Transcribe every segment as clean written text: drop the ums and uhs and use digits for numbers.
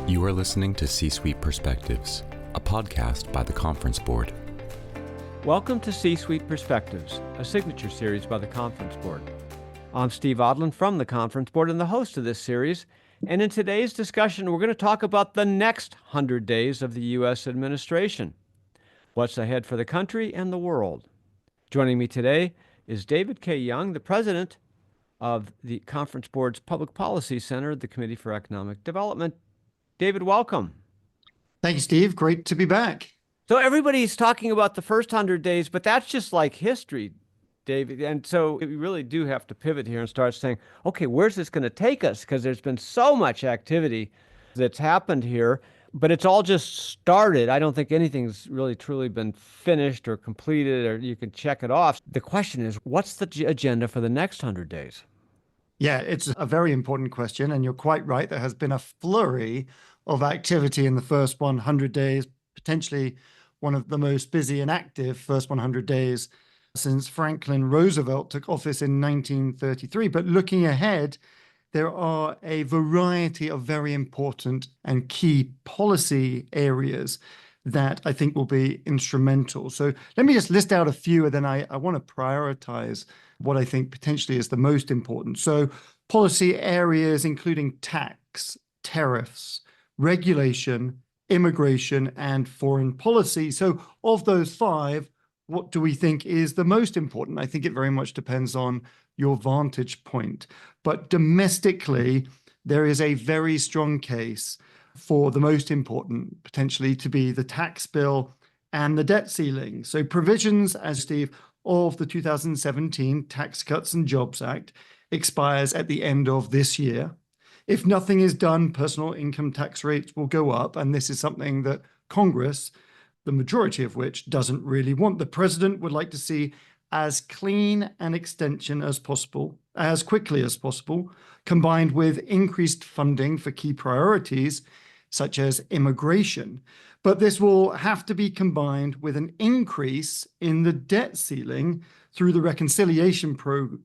You are listening to C-Suite Perspectives, a podcast by the Conference Board. Welcome to C-Suite Perspectives, a signature series by the Conference Board. I'm Steve Odland from the Conference Board and the host of this series. And in today's discussion, we're going to talk about the next 100 days of the U.S. administration. What's ahead for the country and the world? Joining me today is David K. Young, the president of the Conference Board's Public Policy Center, the Committee for Economic Development. David, welcome. Thank you, Steve. Great to be back. So everybody's talking about the first 100 days, but that's just like history, David. And so we really do have to pivot here and start saying, okay, where's this going to take us? Because there's been so much activity that's happened here, but it's all just started. I don't think anything's really truly been finished or completed, or you can check it off. The question is, what's the agenda for the next 100 days? Yeah, it's a very important question, and you're quite right. There has been a flurry of activity in the first 100 days, potentially one of the most busy and active first 100 days since Franklin Roosevelt took office in 1933. But looking ahead, there are a variety of very important and key policy areas that I think will be instrumental. So let me just list out a few, and then I want to prioritize what I think potentially is the most important. So policy areas including tax, tariffs, regulation, immigration, and foreign policy. So of those five, what do we think is the most important? I think it very much depends on your vantage point. But domestically, there is a very strong case for the most important, potentially, to be the tax bill and the debt ceiling. So provisions, as Steve, of the 2017 Tax Cuts and Jobs Act expires at the end of this year. If nothing is done, personal income tax rates will go up, and this is something that Congress, the majority of which, doesn't really want. The president would like to see as clean an extension as possible, as quickly as possible, combined with increased funding for key priorities, such as immigration. But this will have to be combined with an increase in the debt ceiling through the reconciliation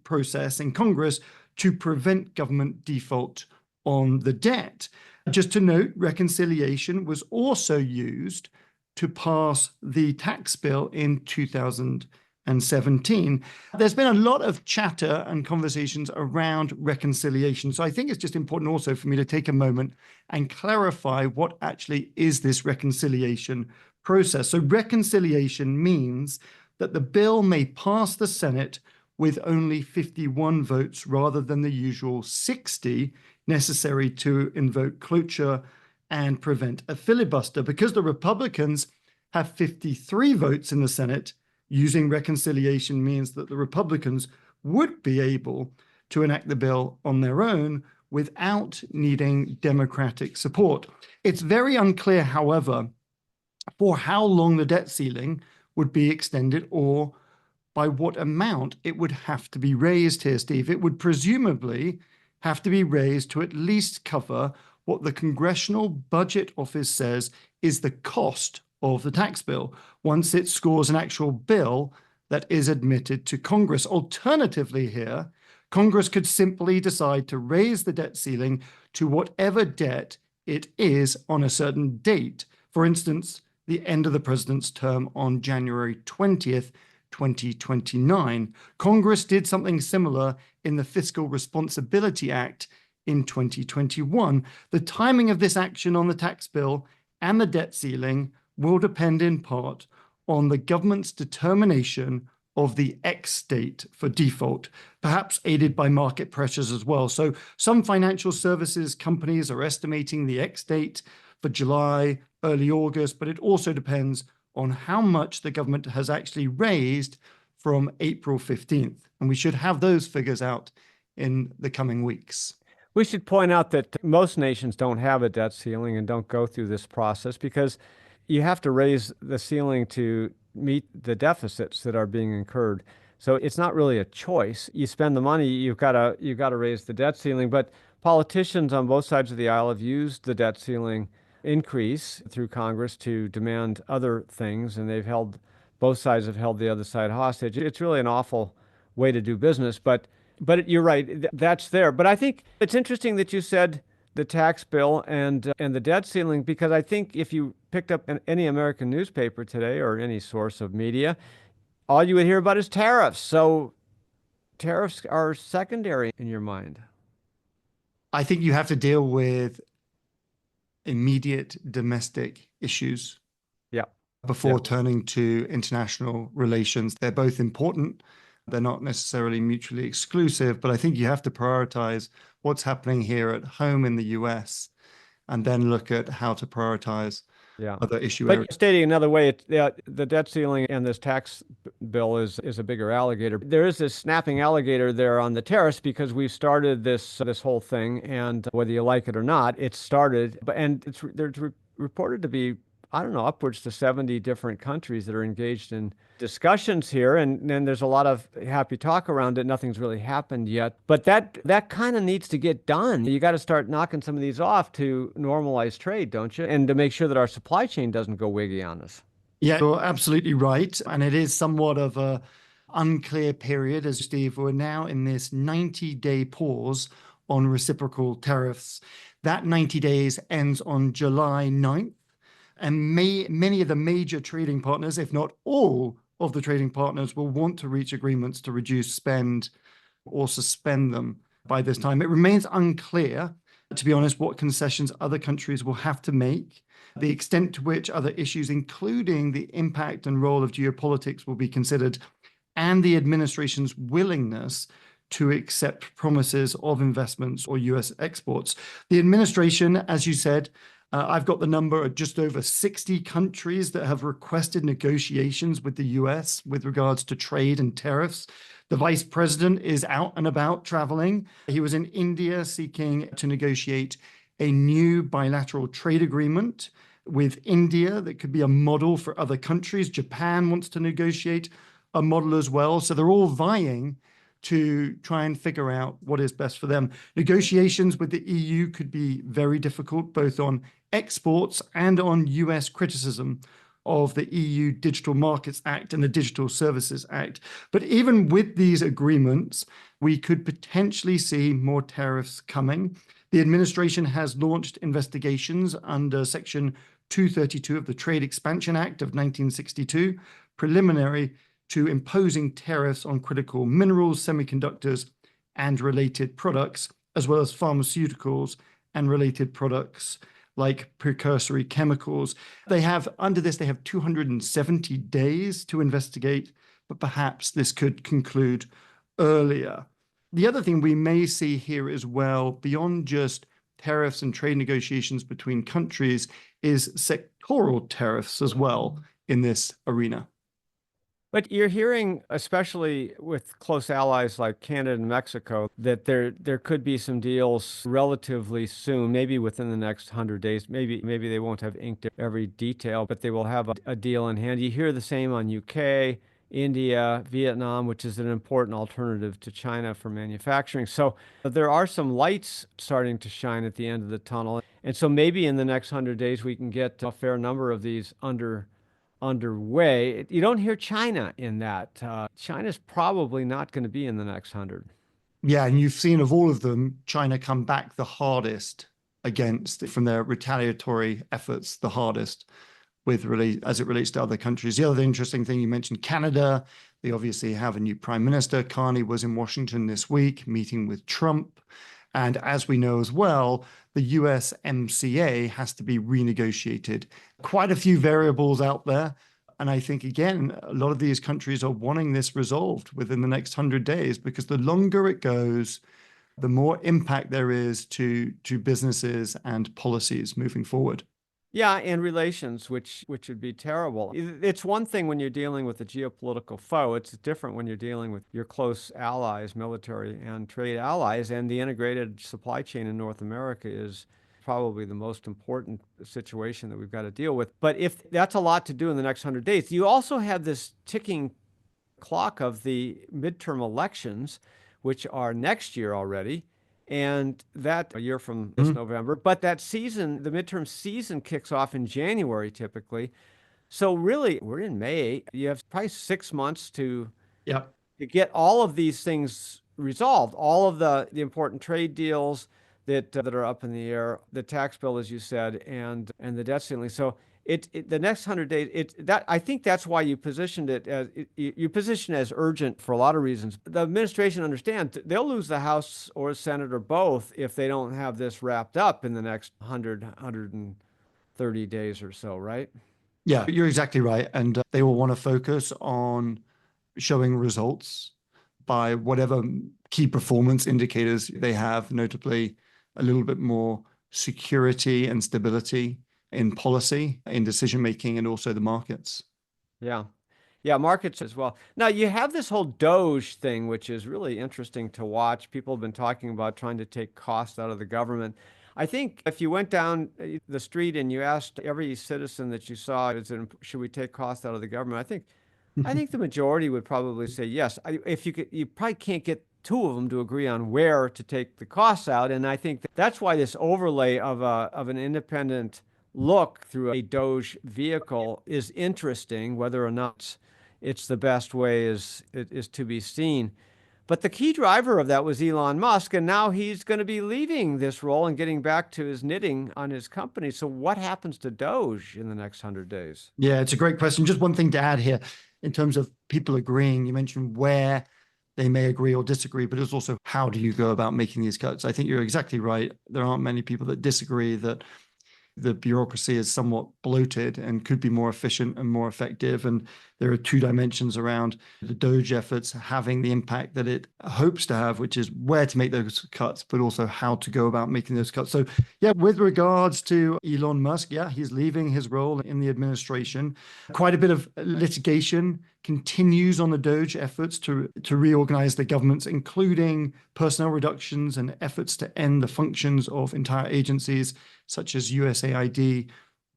process in Congress to prevent government default on the debt. Just to note, reconciliation was also used to pass the tax bill in 2017. There's been a lot of chatter and conversations around reconciliation. So I think it's just important also for me to take a moment and clarify what actually is this reconciliation process. So reconciliation means that the bill may pass the Senate with only 51 votes rather than the usual 60 necessary to invoke cloture and prevent a filibuster. Because the Republicans have 53 votes in the Senate, using reconciliation means that the Republicans would be able to enact the bill on their own without needing Democratic support. It's very unclear, however, for how long the debt ceiling would be extended or by what amount it would have to be raised here, Steve. It would presumably have to be raised to at least cover what the Congressional Budget Office says is the cost of the tax bill once it scores an actual bill that is admitted to Congress. Alternatively here, Congress could simply decide to raise the debt ceiling to whatever debt it is on a certain date. For instance, the end of the president's term on January 20th, 2029. Congress did something similar in the Fiscal Responsibility Act in 2021. The timing of this action on the tax bill and the debt ceiling will depend in part on the government's determination of the X date for default, perhaps aided by market pressures as well. So some financial services companies are estimating the X date for July, early August, but it also depends on how much the government has actually raised from April 15th. And we should have those figures out in the coming weeks. We should point out that most nations don't have a debt ceiling and don't go through this process because you have to raise the ceiling to meet the deficits that are being incurred. So it's not really a choice. You spend the money, you've got to raise the debt ceiling. But politicians on both sides of the aisle have used the debt ceiling increase through Congress to demand other things, and both sides have held the other side hostage. It's really an awful way to do business, but you're right, that's there. But I think it's interesting that you said the tax bill and the debt ceiling, because I think if you picked up any American newspaper today or any source of media, all you would hear about is tariffs. So tariffs are secondary in your mind. I think you have to deal with immediate domestic issues Yeah. before Yeah. turning to international relations. They're both important. They're not necessarily mutually exclusive, but I think you have to prioritize what's happening here at home in the US and then look at how to prioritize Yeah. other issue But areas. stating another way, the debt ceiling and this tax bill is a bigger alligator. There is this snapping alligator there on the tariffs because we've started this whole thing, and whether you like it or not, it's started. And there's reported to be, I don't know, upwards to 70 different countries that are engaged in discussions here, and then there's a lot of happy talk around it. Nothing's really happened yet, but that kind of needs to get done. You got to start knocking some of these off to normalize trade, don't you? And to make sure that our supply chain doesn't go wiggy on us. Yeah, you're absolutely right. And it is somewhat of a unclear period, as Steve, we're now in this 90-day pause on reciprocal tariffs. That 90 days ends on July 9th. And many of the major trading partners, if not all of the trading partners, will want to reach agreements to reduce spend or suspend them by this time. It remains unclear, to be honest, what concessions other countries will have to make, the extent to which other issues, including the impact and role of geopolitics, will be considered, and the administration's willingness to accept promises of investments or US exports. The administration, as you said, I've got the number of just over 60 countries that have requested negotiations with the US with regards to trade and tariffs. The vice president is out and about traveling. He was in India seeking to negotiate a new bilateral trade agreement with India that could be a model for other countries. Japan wants to negotiate a model as well. So they're all vying to try and figure out what is best for them. Negotiations with the EU could be very difficult, both on exports and on US criticism of the EU Digital Markets Act and the Digital Services Act. But even with these agreements, we could potentially see more tariffs coming. The administration has launched investigations under Section 232 of the Trade Expansion Act of 1962, preliminary to imposing tariffs on critical minerals, semiconductors, and related products, as well as pharmaceuticals and related products like precursory chemicals. Under this, they have 270 days to investigate, but perhaps this could conclude earlier. The other thing we may see here as well, beyond just tariffs and trade negotiations between countries, is sectoral tariffs as well in this arena. But you're hearing, especially with close allies like Canada and Mexico, that there could be some deals relatively soon, maybe within the next 100 days. Maybe they won't have inked every detail, but they will have a deal in hand. You hear the same on UK, India, Vietnam, which is an important alternative to China for manufacturing. So there are some lights starting to shine at the end of the tunnel. And so maybe in the next 100 days, we can get a fair number of these underway. You don't hear China in that. China's probably not going to be in the next 100. Yeah, and you've seen of all of them, China come back the hardest against, from their retaliatory efforts, the hardest as it relates to other countries. The other interesting thing you mentioned, Canada, they obviously have a new prime minister. Carney was in Washington this week meeting with Trump. And as we know as well, the USMCA has to be renegotiated. Quite a few variables out there. And I think, again, a lot of these countries are wanting this resolved within the next 100 days, because the longer it goes, the more impact there is to businesses and policies moving forward. Yeah, and relations, which would be terrible. It's one thing when you're dealing with a geopolitical foe. It's different when you're dealing with your close allies, military and trade allies. And the integrated supply chain in North America is probably the most important situation that we've got to deal with. But if that's a lot to do in the next 100 days, you also have this ticking clock of the midterm elections, which are next year already. And that a year from this November, but that season, the midterm season kicks off in January typically. So really, we're in May. You have probably 6 months to get all of these things resolved, all of the important trade deals, that are up in the air, the tax bill, as you said, and the debt ceiling. So the next 100 days, I think that's why you positioned it as you position it as urgent for a lot of reasons. The administration understands they'll lose the House or Senate or both if they don't have this wrapped up in the next 130 days or so, right? Yeah, you're exactly right. And they will want to focus on showing results by whatever key performance indicators they have, notably a little bit more security and stability in policy, in decision making, and also the markets. Yeah. Yeah, markets as well. Now, you have this whole DOGE thing, which is really interesting to watch. People have been talking about trying to take costs out of the government. I think if you went down the street and you asked every citizen that you saw, should we take costs out of the government? I think the majority would probably say yes. If you could, you probably can't get two of them to agree on where to take the costs out, and I think that's why this overlay of an independent look through a DOGE vehicle is interesting. Whether or not it's the best way is to be seen. But the key driver of that was Elon Musk, and now he's going to be leaving this role and getting back to his knitting on his company. So what happens to DOGE in the next 100 days? Yeah, it's a great question. Just one thing to add here in terms of people agreeing. You mentioned where they may agree or disagree, but it's also how do you go about making these cuts? I think you're exactly right. There aren't many people that disagree that the bureaucracy is somewhat bloated and could be more efficient and more effective. And there are two dimensions around the DOGE efforts having the impact that it hopes to have, which is where to make those cuts, but also how to go about making those cuts. So yeah, with regards to Elon Musk, yeah, he's leaving his role in the administration. Quite a bit of litigation continues on the DOGE efforts to reorganize the governments, including personnel reductions and efforts to end the functions of entire agencies such as USAID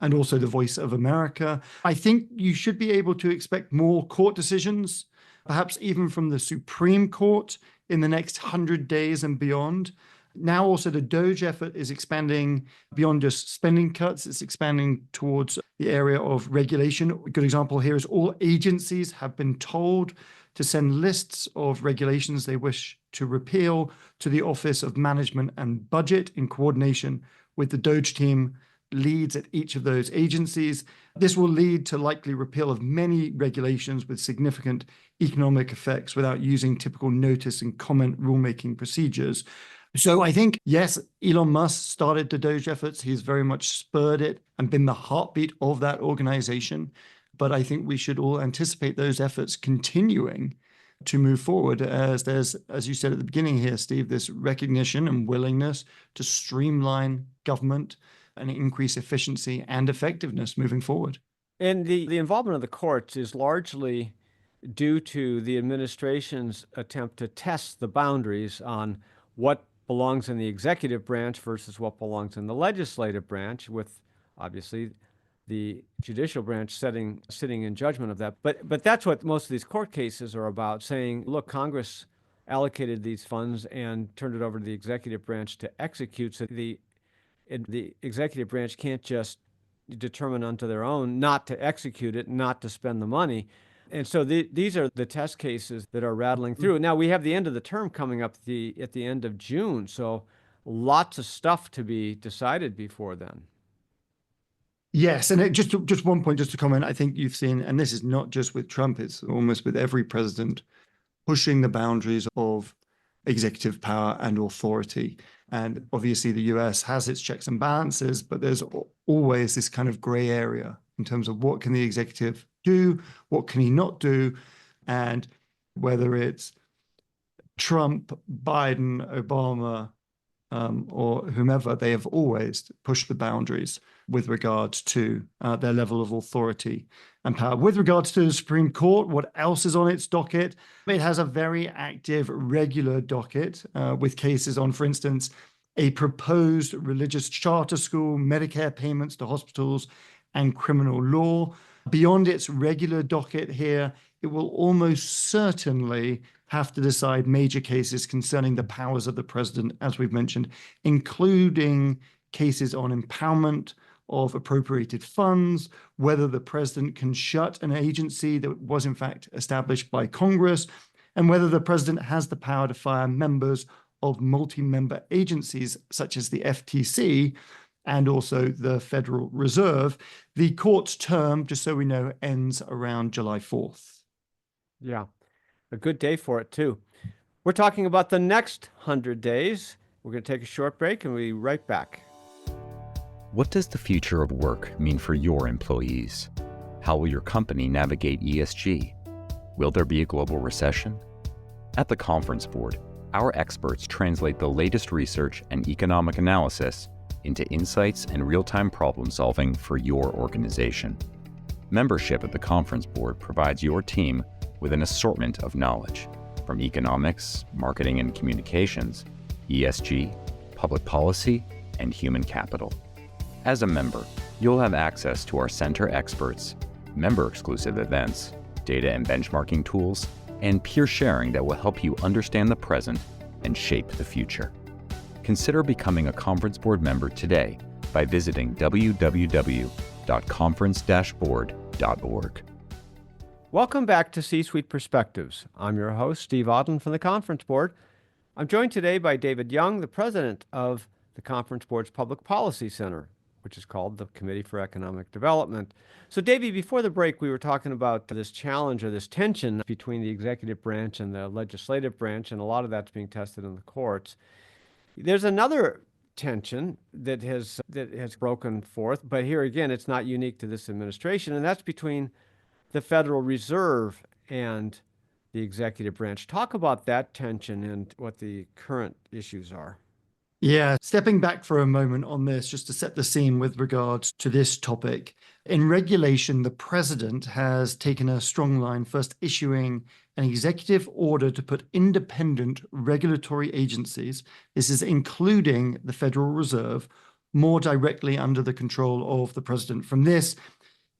and also the Voice of America. I think you should be able to expect more court decisions, perhaps even from the Supreme Court in the next 100 days and beyond. Now also the DOGE effort is expanding beyond just spending cuts. It's expanding towards the area of regulation. A good example here is all agencies have been told to send lists of regulations they wish to repeal to the Office of Management and Budget in coordination with the DOGE team leads at each of those agencies. This will lead to likely repeal of many regulations with significant economic effects without using typical notice and comment rulemaking procedures. So I think, yes, Elon Musk started the DOGE efforts. He's very much spurred it and been the heartbeat of that organization. But I think we should all anticipate those efforts continuing to move forward as there's, as you said at the beginning here, Steve, this recognition and willingness to streamline government and increase efficiency and effectiveness moving forward. And the involvement of the courts is largely due to the administration's attempt to test the boundaries on what belongs in the executive branch versus what belongs in the legislative branch, with obviously the judicial branch sitting in judgment of that. But that's what most of these court cases are about, saying, look, Congress allocated these funds and turned it over to the executive branch to execute. So the executive branch can't just determine unto their own not to execute it, not to spend the money. And so these are the test cases that are rattling through. Now, we have the end of the term coming up at the end of June, so lots of stuff to be decided before then. Yes, and just one point, just to comment, I think you've seen, and this is not just with Trump, it's almost with every president, pushing the boundaries of executive power and authority. And obviously the US has its checks and balances, but there's always this kind of gray area in terms of what can the executive do, what can he not do, and whether it's Trump, Biden, Obama, or whomever, they have always pushed the boundaries with regards to their level of authority and power. With regards to the Supreme Court, what else is on its docket? It has a very active, regular docket with cases on, for instance, a proposed religious charter school, Medicare payments to hospitals, and criminal law. Beyond its regular docket here, it will almost certainly have to decide major cases concerning the powers of the president, as we've mentioned, including cases on empowerment of appropriated funds, whether the president can shut an agency that was in fact established by Congress, and whether the president has the power to fire members of multi-member agencies such as the FTC and also the Federal Reserve. The court's term, just so we know, ends around July 4th. Yeah, a good day for it, too. We're talking about the next 100 days. We're going to take a short break and we'll be right back. What does the future of work mean for your employees? How will your company navigate ESG? Will there be a global recession? At the Conference Board, our experts translate the latest research and economic analysis into insights and real-time problem solving for your organization. Membership at the Conference Board provides your team with an assortment of knowledge, from economics, marketing and communications, ESG, public policy, and human capital. As a member, you'll have access to our center experts, member-exclusive events, data and benchmarking tools, and peer sharing that will help you understand the present and shape the future. Consider becoming a Conference Board member today by visiting www.conference-board.org. Welcome back to C-Suite Perspectives. I'm your host, Steve Odland from the Conference Board. I'm joined today by David Young, the president of the Conference Board's Public Policy Center, which is called the Committee for Economic Development. So, Davey, before the break, we were talking about this challenge or this tension between the executive branch and the legislative branch, and a lot of that's being tested in the courts. There's another tension that has broken forth, but here again, it's not unique to this administration, and that's between the Federal Reserve and the executive branch. Talk about that tension and what the current issues are. Yeah, stepping back for a moment on this, just to set the scene with regards to this topic. In regulation, the president has taken a strong line, first issuing an executive order to put independent regulatory agencies, this is including the Federal Reserve, more directly under the control of the president. From this,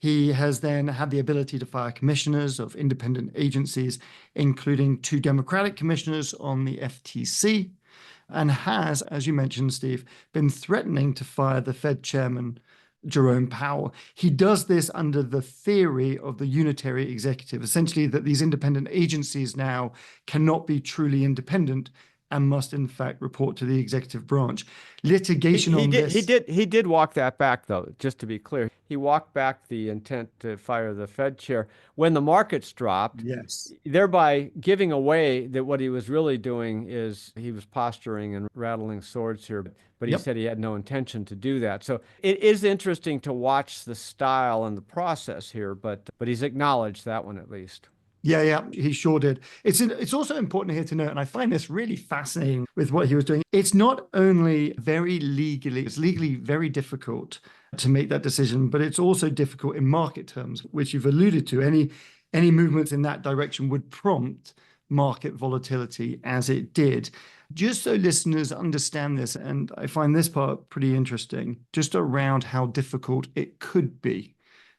he has then had the ability to fire commissioners of independent agencies, including 2 Democratic commissioners on the FTC, and has, as you mentioned, Steve, been threatening to fire the Fed chairman, Jerome Powell. He does this under the theory of the unitary executive, essentially that these independent agencies now cannot be truly independent and must in fact report to the executive branch. Litigation on this. He did walk that back, though, just to be clear. He walked back the intent to fire the Fed chair when the markets dropped, Yes. thereby giving away that what he was really doing is he was posturing and rattling swords here, but he said he had no intention to do that. So it is interesting to watch the style and the process here, but he's acknowledged that one at least. Yeah, he sure did. It's also important here to note, and I find this really fascinating with what he was doing. It's not only it's legally very difficult to make that decision, but it's also difficult in market terms, which you've alluded to. Any movements in that direction would prompt market volatility, as it did. Just so listeners understand this, and I find this part pretty interesting, just around how difficult it could be.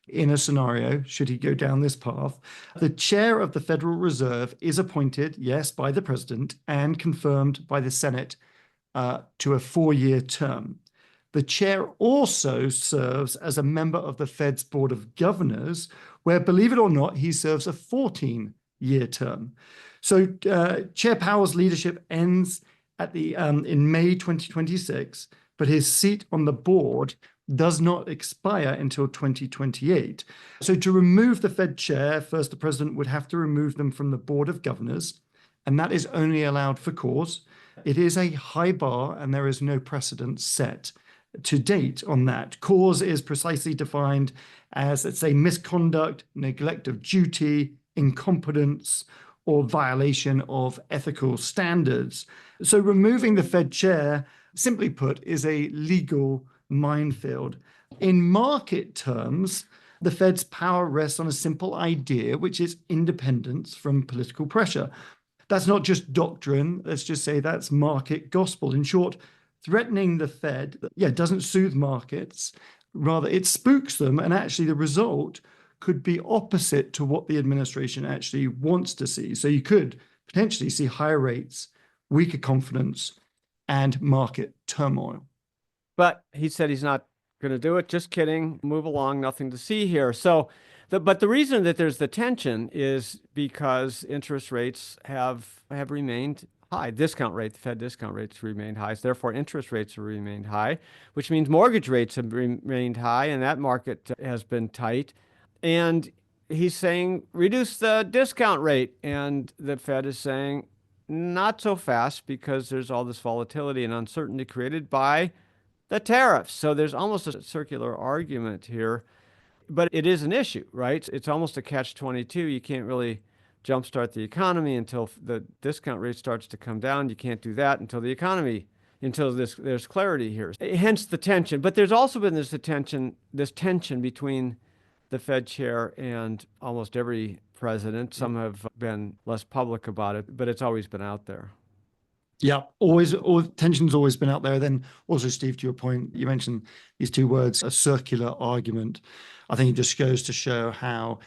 In a scenario, should he go down this path, the chair of the Federal Reserve is appointed, yes, by the president and confirmed by the Senate to a 4-year term. The chair also serves as a member of the Fed's Board of Governors, where, believe it or not, he serves a 14-year term. So Chair Powell's leadership ends in May 2026, but his seat on the board does not expire until 2028. So to remove the Fed chair, first the president would have to remove them from the Board of Governors, and that is only allowed for cause. It is a high bar, and there is no precedent set to date on that. Cause is precisely defined as, let's say, misconduct, neglect of duty, incompetence, or violation of ethical standards. So removing the Fed chair, simply put, is a legal minefield. In market terms, the Fed's power rests on a simple idea, which is independence from political pressure. That's not just doctrine. Let's just say that's market gospel. In short, threatening the Fed, doesn't soothe markets. Rather, it spooks them. And actually, the result could be opposite to what the administration actually wants to see. So you could potentially see higher rates, weaker confidence, and market turmoil. But he said he's not going to do it. Just kidding. Move along. Nothing to see here. So, but the reason that there's the tension is because interest rates have remained high. Discount rate, the Fed discount rates remained high. So therefore, interest rates have remained high, which means mortgage rates have remained high, and that market has been tight. And he's saying reduce the discount rate, and the Fed is saying not so fast because there's all this volatility and uncertainty created by the tariffs. So there's almost a circular argument here, but it is an issue, right? It's almost a catch-22. You can't really jumpstart the economy until the discount rate starts to come down. You can't do that until the economy, until there's clarity here. Hence the tension. But there's also been this tension between the Fed chair and almost every president. Some have been less public about it, but it's always been out there. Yeah, tension's always been out there. Then also, Steve, to your point, you mentioned these two words, a circular argument. I think it just goes to show how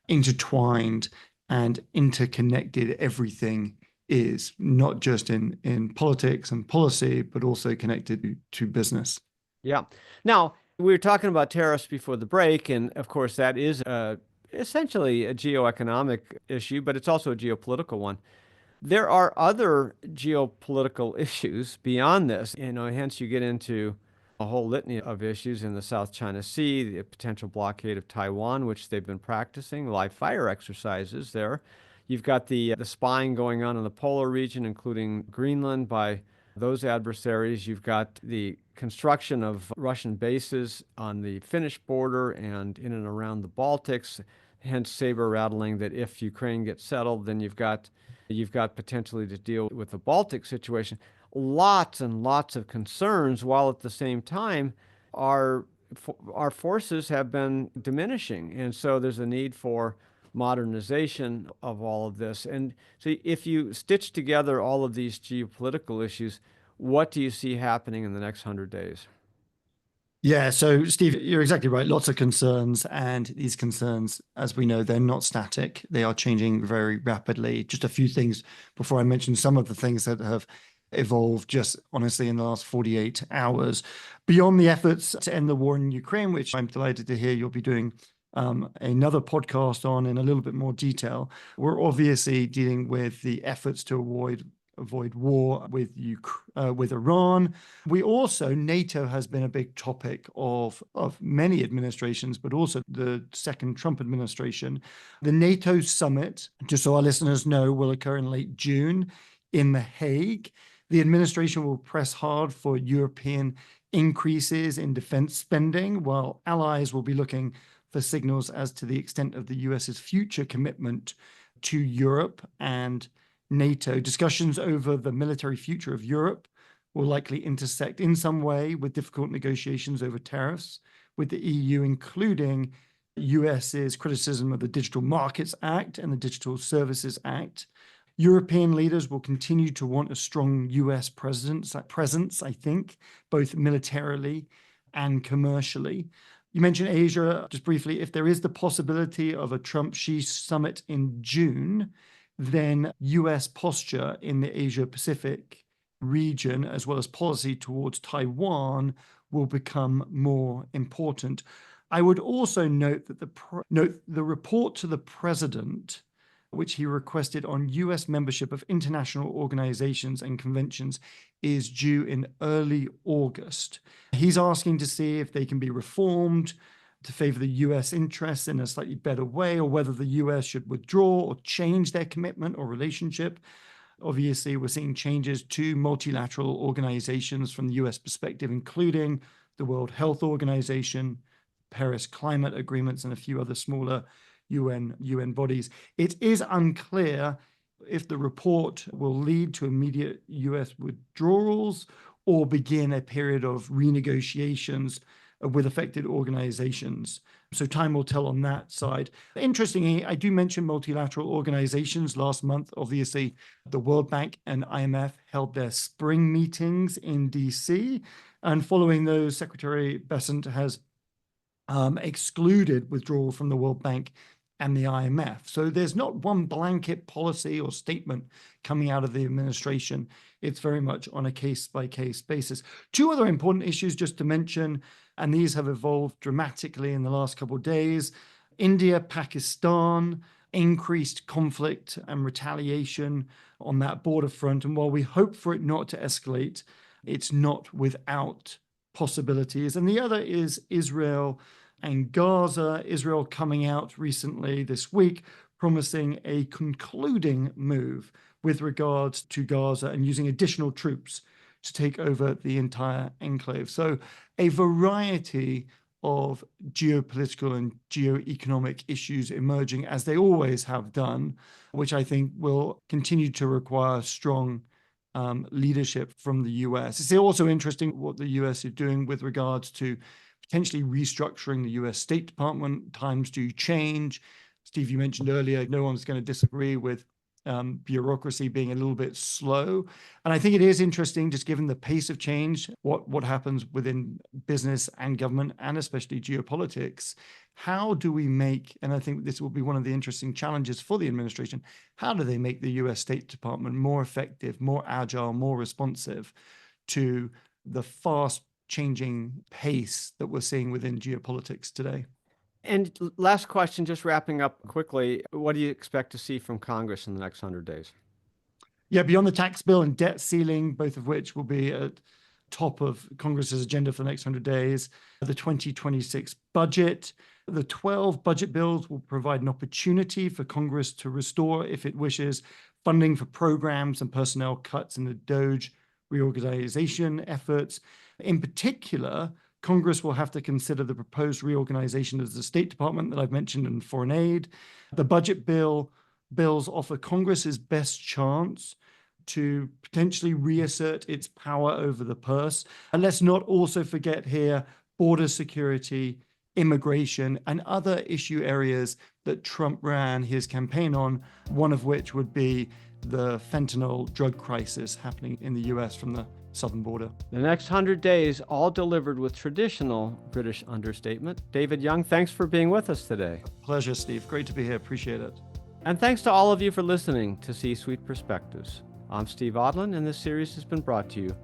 intertwined and interconnected everything is, not just in politics and policy, but also connected to business. Yeah. Now, we were talking about tariffs before the break, and of course, that is essentially a geoeconomic issue, but it's also a geopolitical one. There are other geopolitical issues beyond this, hence you get into a whole litany of issues in the South China Sea, the potential blockade of Taiwan, which they've been practicing, live fire exercises there. You've got the spying going on in the polar region, including Greenland, by those adversaries. You've got the construction of Russian bases on the Finnish border and in and around the Baltics, hence saber rattling that if Ukraine gets settled, then you've got potentially to deal with the Baltic situation. Lots and lots of concerns, while at the same time, our forces have been diminishing. And so there's a need for modernization of all of this. And so if you stitch together all of these geopolitical issues, what do you see happening in the next 100 days? Yeah, so Steve, you're exactly right. Lots of concerns, and these concerns, as we know, they're not static. They are changing very rapidly. Just a few things before I mention some of the things that have evolved just honestly in the last 48 hours. Beyond the efforts to end the war in Ukraine, which I'm delighted to hear you'll be doing another podcast on in a little bit more detail, we're obviously dealing with the efforts to avoid war with Iran. We also, NATO has been a big topic of many administrations, but also the second Trump administration. The NATO summit, just so our listeners know, will occur in late June in The Hague. The administration will press hard for European increases in defense spending, while allies will be looking for signals as to the extent of the US's future commitment to Europe and NATO. Discussions over the military future of Europe will likely intersect in some way with difficult negotiations over tariffs with the EU, including US's criticism of the Digital Markets Act and the Digital Services Act. European leaders will continue to want a strong US presence, I think, both militarily and commercially. You mentioned Asia, just briefly. If there is the possibility of a Trump-Xi summit in June, then US posture in the Asia-Pacific region, as well as policy towards Taiwan, will become more important. I would also note that the report to the president, which he requested on US membership of international organizations and conventions, is due in early August. He's asking to see if they can be reformed to favor the US interests in a slightly better way, or whether the US should withdraw or change their commitment or relationship. Obviously, we're seeing changes to multilateral organizations from the US perspective, including the World Health Organization, Paris Climate Agreements, and a few other smaller UN bodies. It is unclear if the report will lead to immediate US withdrawals or begin a period of renegotiations with affected organizations. So time will tell on that side. Interestingly, I do mention multilateral organizations. Last month, obviously, the World Bank and IMF held their spring meetings in DC. And following those, Secretary Bessent has excluded withdrawal from the World Bank and the IMF. So there's not one blanket policy or statement coming out of the administration. It's very much on a case-by-case basis. Two other important issues just to mention, and these have evolved dramatically in the last couple of days. India, Pakistan increased conflict and retaliation on that border front. And while we hope for it not to escalate, it's not without possibilities. And the other is Israel and Gaza. Israel coming out recently this week promising a concluding move with regards to Gaza and using additional troops to take over the entire enclave. So a variety of geopolitical and geoeconomic issues emerging, as they always have done, which I think will continue to require strong leadership from the US. It's also interesting what the US is doing with regards to potentially restructuring the US State Department. Times do change. Steve, you mentioned earlier, no one's going to disagree with bureaucracy being a little bit slow. And I think it is interesting, just given the pace of change, what happens within business and government, and especially geopolitics. How do we make, and I think this will be one of the interesting challenges for the administration, how do they make the US State Department more effective, more agile, more responsive to the fast changing pace that we're seeing within geopolitics today? And last question, just wrapping up quickly, what do you expect to see from Congress in the next 100 days? Yeah, beyond the tax bill and debt ceiling, both of which will be at top of Congress's agenda for the next 100 days, the 2026 budget, the 12 budget bills will provide an opportunity for Congress to restore, if it wishes, funding for programs and personnel cuts in the DOGE reorganization efforts. In particular, Congress will have to consider the proposed reorganization of the State Department that I've mentioned in foreign aid. The budget bills offer Congress's best chance to potentially reassert its power over the purse. And let's not also forget here border security, immigration, and other issue areas that Trump ran his campaign on, one of which would be the fentanyl drug crisis happening in the US from the southern border. The next 100 days, all delivered with traditional British understatement. David Young, thanks for being with us today. Pleasure, Steve. Great to be here. Appreciate it. And thanks to all of you for listening to C-Suite Perspectives. I'm Steve Odland, and this series has been brought to you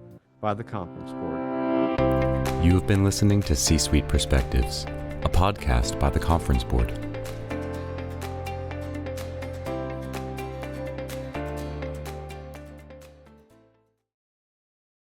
by the Conference Board. You have been listening to C-Suite Perspectives, a podcast by the Conference Board.